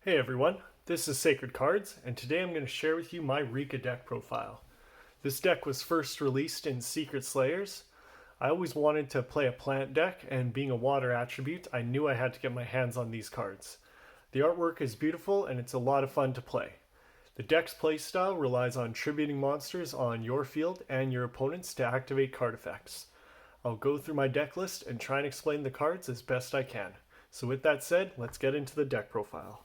Hey everyone, this is Sacred Cards, and today I'm going to share with you my Rikka deck profile. This deck was first released in Secret Slayers. I always wanted to play a plant deck, and being a water attribute, I knew I had to get my hands on these cards. The artwork is beautiful and it's a lot of fun to play. The deck's playstyle relies on tributing monsters on your field and your opponent's to activate card effects. I'll go through my deck list and try and explain the cards as best I can. So with that said, let's get into the deck profile.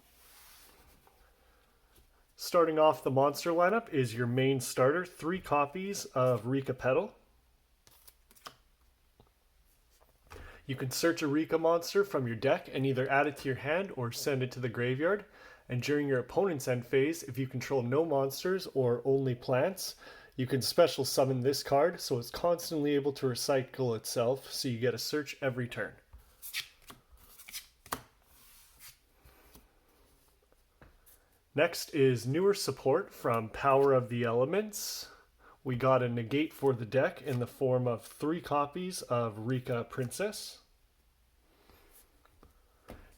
Starting off the monster lineup is your main starter, 3 copies of Rikka Petal. You can search a Rikka monster from your deck and either add it to your hand or send it to the graveyard. And during your opponent's end phase, if you control no monsters or only plants, you can special summon this card so it's constantly able to recycle itself, so you get a search every turn. Next is newer support from Power of the Elements. We got a negate for the deck in the form of 3 copies of Rikka Princess.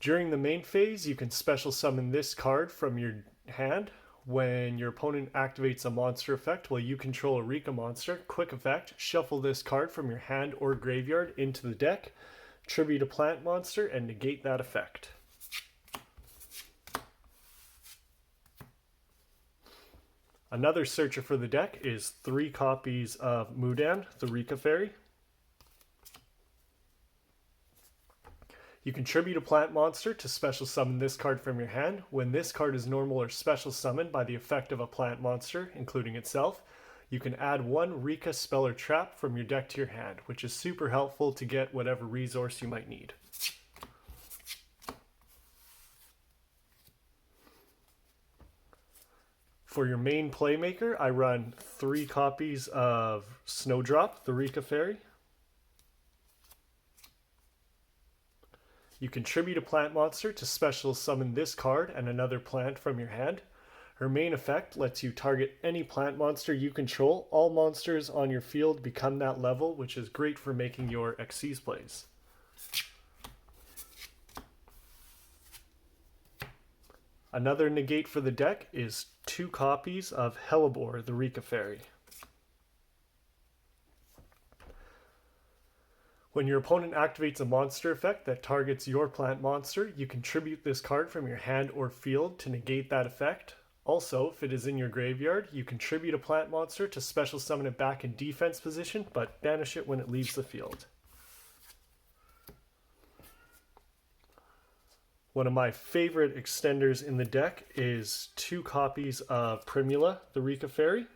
During the main phase, you can special summon this card from your hand. When your opponent activates a monster effect while you control a Rikka monster, quick effect, shuffle this card from your hand or graveyard into the deck, tribute a plant monster, and negate that effect. Another searcher for the deck is 3 copies of Mudan, the Rikka Fairy. You can tribute a plant monster to special summon this card from your hand. When this card is normal or special summoned by the effect of a plant monster, including itself, you can add 1 Rikka spell or trap from your deck to your hand, which is super helpful to get whatever resource you might need. For your main playmaker, I run 3 copies of Snowdrop, the Rikka Fairy. You can tribute a plant monster to special summon this card and another plant from your hand. Her main effect lets you target any plant monster you control. All monsters on your field become that level, which is great for making your Xyz plays. Another negate for the deck is 2 copies of Hellebore, the Rikka Fairy. When your opponent activates a monster effect that targets your plant monster, you can tribute this card from your hand or field to negate that effect. Also, if it is in your graveyard, you can tribute a plant monster to special summon it back in defense position, but banish it when it leaves the field. One of my favorite extenders in the deck is 2 copies of Primula, the Rikka Fairy.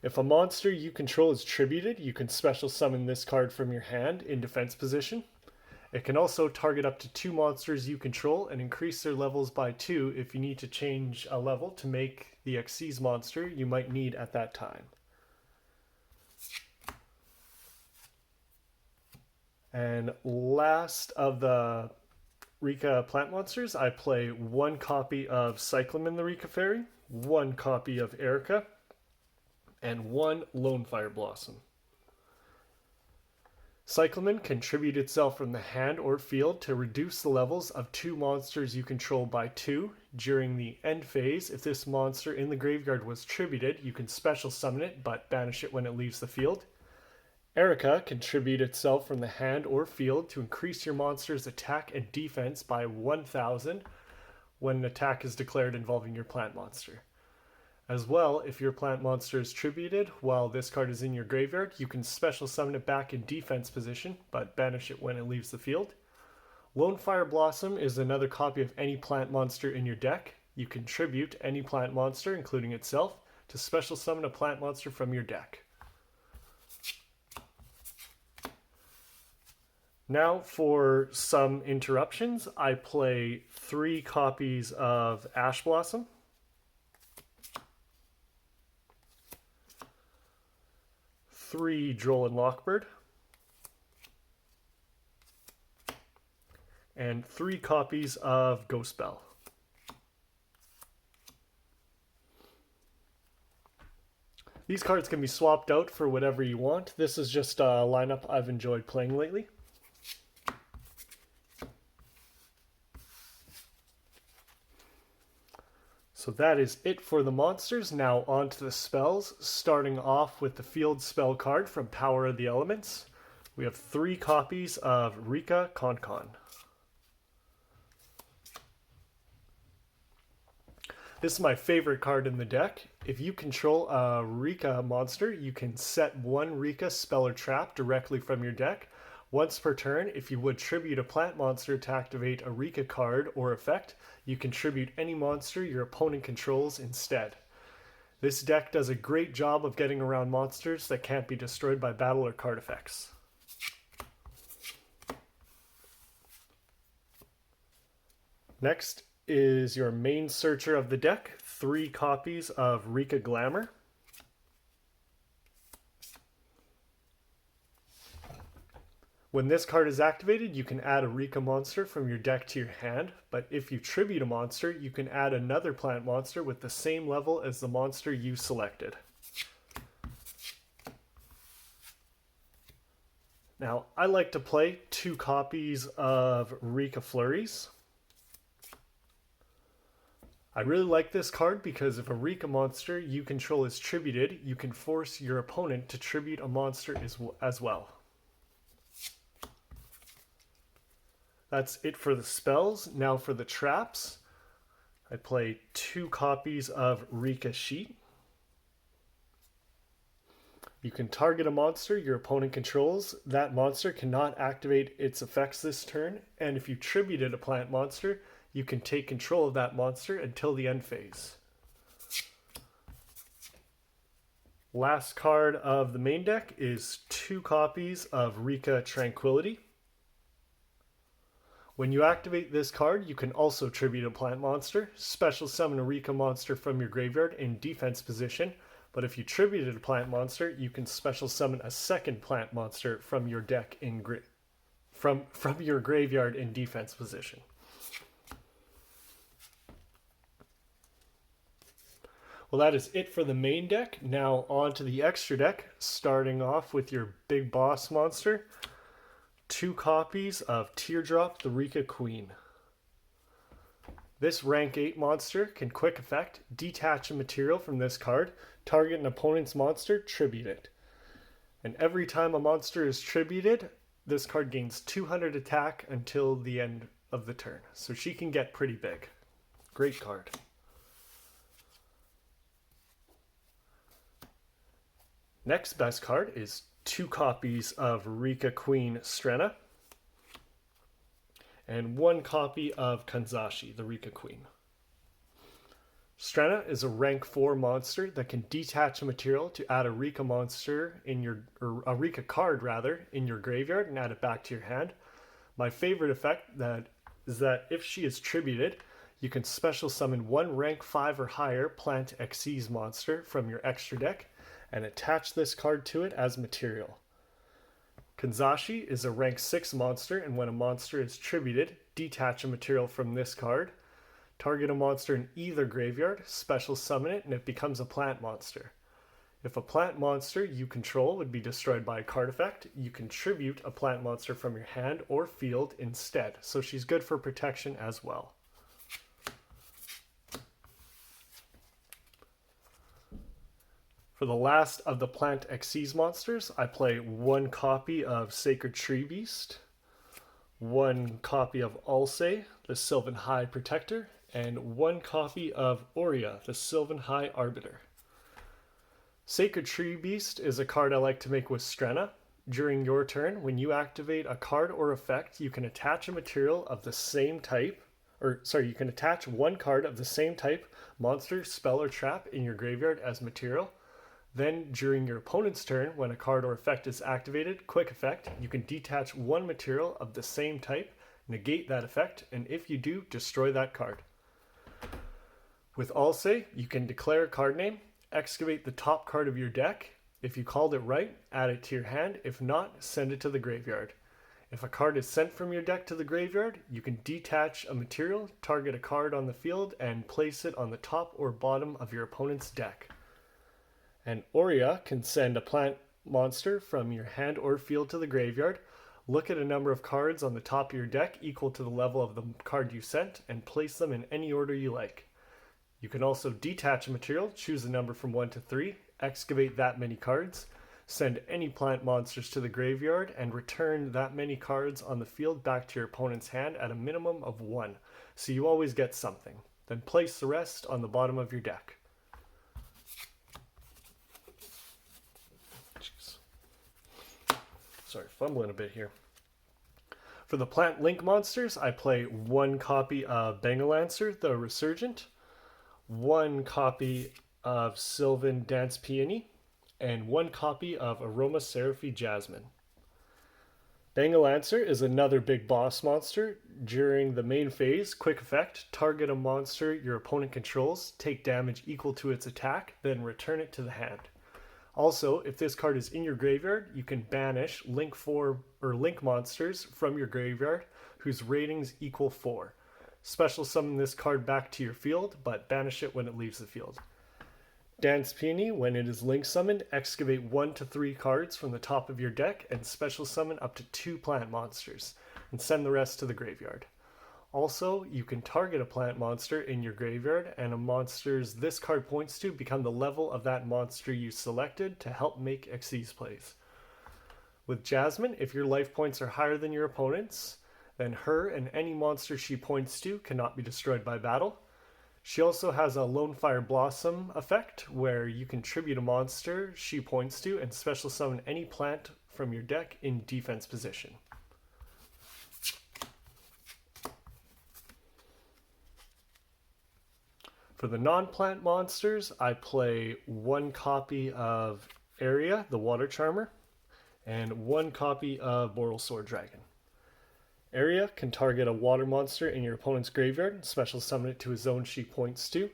If a monster you control is tributed, you can special summon this card from your hand in defense position. It can also target up to 2 monsters you control and increase their levels by 2 if you need to change a level to make the Xyz monster you might need at that time. And last of the Rikka plant monsters, I play 1 copy of Cyclamen, the Rikka Fairy, 1 copy of Erica, and 1 Lone Fire Blossom. Cyclamen can tribute itself from the hand or field to reduce the levels of 2 monsters you control by 2. During the end phase, if this monster in the graveyard was tributed, you can special summon it, but banish it when it leaves the field. Erica can tribute itself from the hand or field to increase your monster's attack and defense by 1,000 when an attack is declared involving your plant monster. As well, if your plant monster is tributed while this card is in your graveyard, you can special summon it back in defense position, but banish it when it leaves the field. Lone Fire Blossom is another copy of any plant monster in your deck. You can tribute any plant monster, including itself, to special summon a plant monster from your deck. Now for some interruptions, I play 3 copies of Ash Blossom, 3 Droll and Lockbird, and 3 copies of Ghost Bell. These cards can be swapped out for whatever you want. This is just a lineup I've enjoyed playing lately. So that is it for the monsters. Now on to the spells, starting off with the field spell card from Power of the Elements. We have 3 copies of Rikka Con. This is my favorite card in the deck. If you control a Rikka monster, you can set 1 Rikka spell or trap directly from your deck. Once per turn, if you would tribute a plant monster to activate a Rikka card or effect, you can tribute any monster your opponent controls instead. This deck does a great job of getting around monsters that can't be destroyed by battle or card effects. Next is your main searcher of the deck, 3 copies of Rikka Glamour. When this card is activated, you can add a Rikka monster from your deck to your hand, but if you tribute a monster, you can add another plant monster with the same level as the monster you selected. Now, I like to play 2 copies of Rikka Flurries. I really like this card because if a Rikka monster you control is tributed, you can force your opponent to tribute a monster as well. That's it for the spells. Now for the traps. I play 2 copies of Rikka Sheet. You can target a monster your opponent controls. That monster cannot activate its effects this turn, and if you tributed a plant monster, you can take control of that monster until the end phase. Last card of the main deck is 2 copies of Rikka Tranquility. When you activate this card, you can also tribute a plant monster, special summon a Rikka monster from your graveyard in defense position, but if you tributed a plant monster, you can special summon a second plant monster from your deck from your graveyard in defense position. Well, that is it for the main deck. Now on to the extra deck, starting off with your big boss monster. 2 copies of Teardrop, the Rikka Queen. This rank 8 monster can quick effect, detach a material from this card, target an opponent's monster, tribute it. And every time a monster is tributed, this card gains 200 attack until the end of the turn. So she can get pretty big. Great card. Next best card is 2 copies of Rikka Queen Strenna and 1 copy of Kanzashi, the Rikka Queen. Strenna is a rank 4 monster that can detach a material to add a Rikka monster or a Rikka card rather, in your graveyard and add it back to your hand. My favorite effect is that if she is tributed, you can special summon 1 rank 5 or higher Plant Xyz monster from your extra deck and attach this card to it as material. Kanzashi is a rank 6 monster, and when a monster is tributed, detach a material from this card, target a monster in either graveyard, special summon it, and it becomes a plant monster. If a plant monster you control would be destroyed by a card effect, you can tribute a plant monster from your hand or field instead, so she's good for protection as well. For the last of the Plant Xyz monsters, I play 1 copy of Sacred Tree Beast, 1 copy of Alsei, the Sylvan High Protector, and 1 copy of Aurea, the Sylvan High Arbiter. Sacred Tree Beast is a card I like to make with Strenna. During your turn, when you activate a card or effect, you can attach a material of the same type, you can attach 1 card of the same type, monster, spell, or trap in your graveyard as material. Then, during your opponent's turn, when a card or effect is activated, quick effect, you can detach 1 material of the same type, negate that effect, and if you do, destroy that card. With Alsei, you can declare a card name, excavate the top card of your deck. If you called it right, add it to your hand. If not, send it to the graveyard. If a card is sent from your deck to the graveyard, you can detach a material, target a card on the field, and place it on the top or bottom of your opponent's deck. And Aurea can send a plant monster from your hand or field to the graveyard. Look at a number of cards on the top of your deck equal to the level of the card you sent and place them in any order you like. You can also detach a material, choose a number from 1 to 3, excavate that many cards, send any plant monsters to the graveyard, and return that many cards on the field back to your opponent's hand at a minimum of 1, so you always get something. Then place the rest on the bottom of your deck. Jeez. Sorry, fumbling a bit here. For the plant link monsters, I play 1 copy of Bangalancer, the Resurgent, 1 copy of Sylvan Dance Peony, and 1 copy of Aroma Seraphy Jasmine. Bangalancer is another big boss monster. During the main phase, quick effect, target a monster your opponent controls, take damage equal to its attack, then return it to the hand. Also, if this card is in your graveyard, you can banish link monsters from your graveyard whose ratings equal 4. Special summon this card back to your field, but banish it when it leaves the field. Dance Peony, when it is link summoned, excavate 1 to 3 cards from the top of your deck and special summon up to 2 plant monsters, and send the rest to the graveyard. Also, you can target a plant monster in your graveyard, and a monsters this card points to become the level of that monster you selected to help make Xyz plays. With Jasmine, if your life points are higher than your opponent's, then her and any monster she points to cannot be destroyed by battle. She also has a Lone Fire Blossom effect, where you can tribute a monster she points to and special summon any plant from your deck in defense position. For the non-plant monsters, I play 1 copy of Area, the Water Charmer, and 1 copy of Boral Sword Dragon. Area can target a water monster in your opponent's graveyard and special summon it to a zone she points to.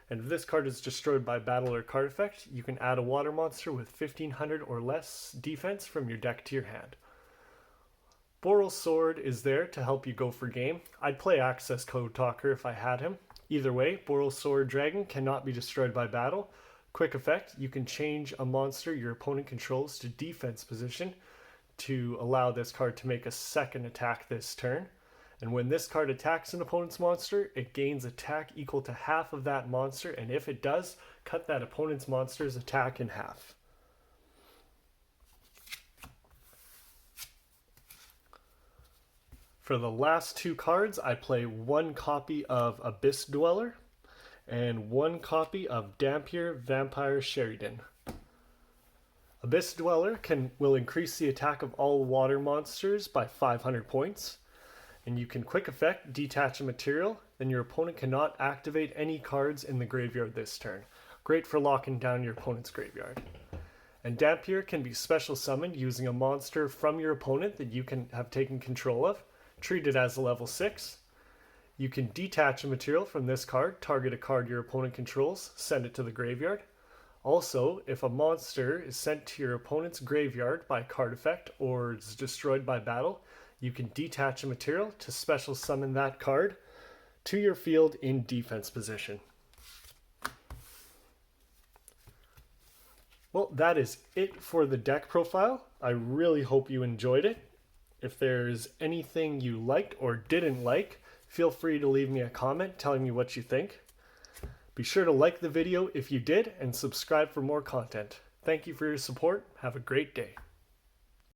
And if this card is destroyed by battle or card effect, you can add a water monster with 1500 or less defense from your deck to your hand. Boral Sword is there to help you go for game. I'd play Access Code Talker if I had him. Either way, Boral Sword Dragon cannot be destroyed by battle. Quick effect, you can change a monster your opponent controls to defense position to allow this card to make a second attack this turn. And when this card attacks an opponent's monster, it gains attack equal to half of that monster, and if it does, cut that opponent's monster's attack in half. For the last 2 cards, I play 1 copy of Abyss Dweller and 1 copy of Dampier Vampire Sheridan. Abyss Dweller will increase the attack of all water monsters by 500 points, and you can quick effect detach a material, then your opponent cannot activate any cards in the graveyard this turn. Great for locking down your opponent's graveyard. And Dampier can be special summoned using a monster from your opponent that you can have taken control of. Treat it as a level 6. You can detach a material from this card, target a card your opponent controls, send it to the graveyard. Also, if a monster is sent to your opponent's graveyard by card effect or is destroyed by battle, you can detach a material to special summon that card to your field in defense position. Well, that is it for the deck profile. I really hope you enjoyed it. If there's anything you liked or didn't like, feel free to leave me a comment telling me what you think. Be sure to like the video if you did and subscribe for more content. Thank you for your support. Have a great day.